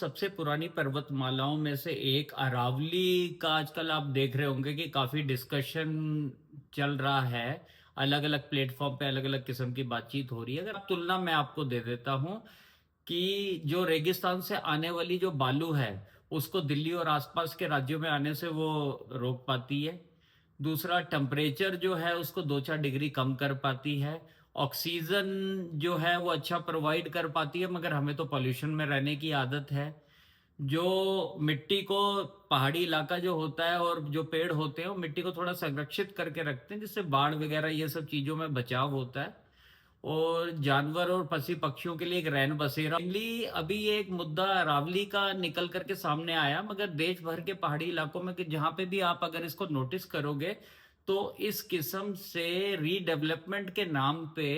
सबसे पुरानी पर्वतमालाओं में से एक अरावली का आजकल आप देख रहे होंगे कि काफी डिस्कशन चल रहा है। अलग अलग प्लेटफॉर्म पे अलग अलग किस्म की बातचीत हो रही है। अगर तुलना मैं आपको दे देता हूं कि जो रेगिस्तान से आने वाली जो बालू है उसको दिल्ली और आसपास के राज्यों में आने से वो रोक पाती है। दूसरा, टेम्परेचर जो है उसको 2-4 डिग्री कम कर पाती है। ऑक्सीजन जो है वो अच्छा प्रोवाइड कर पाती है, मगर हमें तो पॉल्यूशन में रहने की आदत है। जो मिट्टी को, पहाड़ी इलाका जो होता है और जो पेड़ होते हैं वो मिट्टी को थोड़ा संरक्षित करके रखते हैं, जिससे बाढ़ वगैरह ये सब चीजों में बचाव होता है। और जानवर और पशु पक्षियों के लिए एक रैन बसेरा। मेनली अभी ये एक मुद्दा अरावली का निकल करके सामने आया, मगर देश भर के पहाड़ी इलाकों में कि जहां पे भी आप अगर इसको नोटिस करोगे तो इस किस्म से रीडेवलपमेंट के नाम पे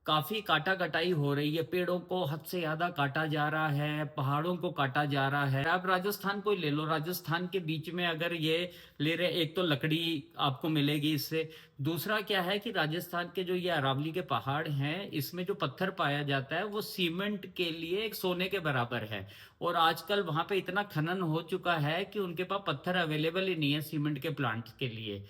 काफी काटा कटाई हो रही है। पेड़ों को हद से ज्यादा काटा जा रहा है, पहाड़ों को काटा जा रहा है। आप राजस्थान को ही ले लो, राजस्थान के बीच में अगर ये ले रहे, एक तो लकड़ी आपको मिलेगी इससे। दूसरा क्या है कि राजस्थान के जो ये अरावली के पहाड़ हैं, इसमें जो पत्थर पाया जाता है वो सीमेंट के लिए एक सोने के बराबर है। और आजकल वहां पे इतना खनन हो चुका है कि उनके पास पत्थर अवेलेबल ही नहीं है सीमेंट के प्लांट्स के लिए।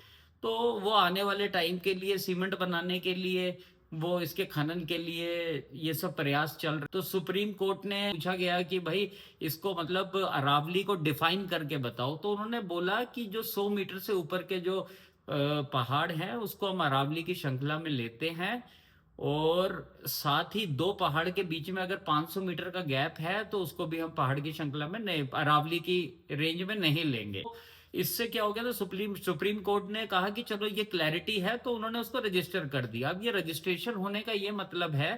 तो वो आने वाले टाइम के लिए सीमेंट बनाने के लिए, वो इसके खनन के लिए ये सब प्रयास चल रहे। तो सुप्रीम कोर्ट ने पूछा गया कि भाई इसको मतलब अरावली को डिफाइन करके बताओ। तो उन्होंने बोला कि जो 100 मीटर से ऊपर के जो पहाड़ हैं उसको हम अरावली की श्रृंखला में लेते हैं। और साथ ही दो पहाड़ के बीच में अगर 500 मीटर का गैप है तो उसको भी हम पहाड़ की श्रृंखला में नहीं, अरावली की रेंज में नहीं लेंगे। इससे क्या हो गया, तो सुप्रीम कोर्ट ने कहा कि चलो ये क्लैरिटी है, तो उन्होंने उसको रजिस्टर कर दिया। अब ये रजिस्ट्रेशन होने का ये मतलब है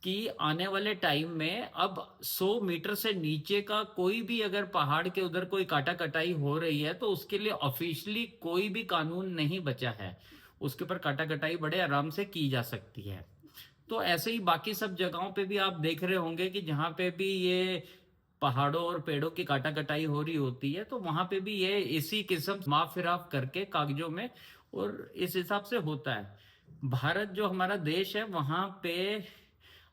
कि आने वाले टाइम में अब 100 मीटर से नीचे का कोई भी अगर पहाड़ के उधर कोई काटा कटाई हो रही है तो उसके लिए ऑफिशियली कोई भी कानून नहीं बचा है। उसके ऊपर काटा कटाई बड़े आराम से की जा सकती है। तो ऐसे ही बाकी सब जगहों पे भी आप देख रहे होंगे कि जहां पे भी ये पहाड़ों और पेड़ों की काटा कटाई हो रही होती है तो वहां पे भी ये इसी किस्म माफ फिराफ करके कागजों में, और इस हिसाब से होता है। भारत जो हमारा देश है वहां पे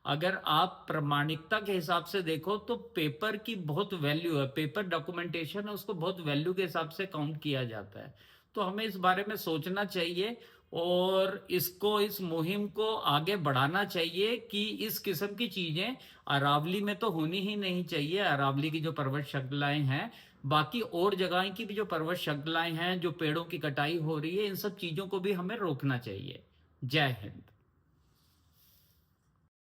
अगर आप प्रामाणिकता के हिसाब से देखो तो पेपर की बहुत वैल्यू है। पेपर डॉक्यूमेंटेशन है, उसको बहुत वैल्यू के हिसाब से काउंट किया जाता है। तो हमें इस बारे में सोचना चाहिए और इसको, इस मुहिम को आगे बढ़ाना चाहिए कि इस किस्म की चीजें अरावली में तो होनी ही नहीं चाहिए। अरावली की जो पर्वत श्रृंखलाएं हैं, बाकी और जगह की भी जो पर्वत श्रृंखलाएं हैं, जो पेड़ों की कटाई हो रही है, इन सब चीजों को भी हमें रोकना चाहिए। जय हिंद।